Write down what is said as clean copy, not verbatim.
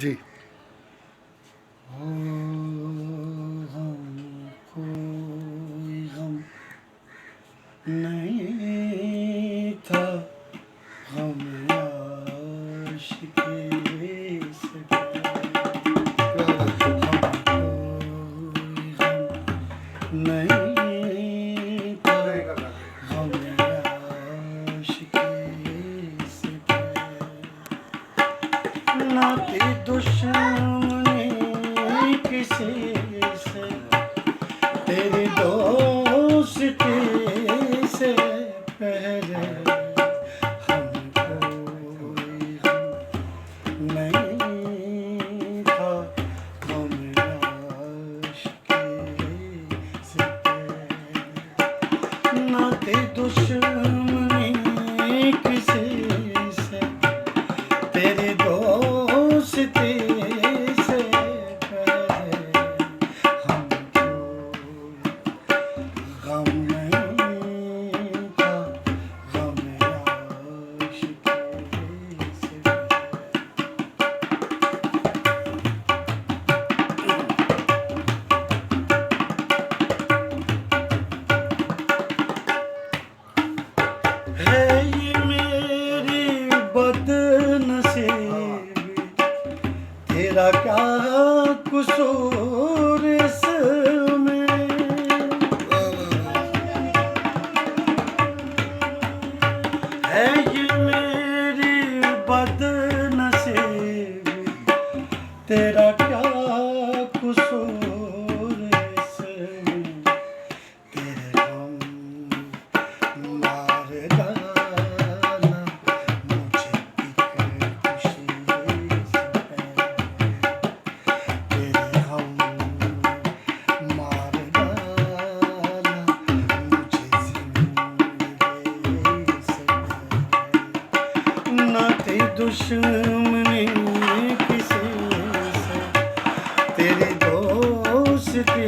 जी। हो हम कोई गम नहीं था, हम आशिकी से नहीं था, हम आशिकी से ना थी दुश्मनी किसी से, तेरी दोस्ती से पहले हम कोई हम नहीं था, हम आशिकी से पहले ना थी दुश्मनी किसी से, तेरी दोस्ती से पहले हम गम नहीं था, गम आशिकी से है ये मेरी बदनसीबी, तेरा क्या कसूर इसमें, है ये मेरी बदनसीबी, तेरा क्या कसूर इसमें, तेरे गम मार डाला मुझे एक खुशी से पहले, तेरे गम मार डाला मुझे जिंदगी से पहले, न थी दुश्मनी किसी से, तेरी दोस्ती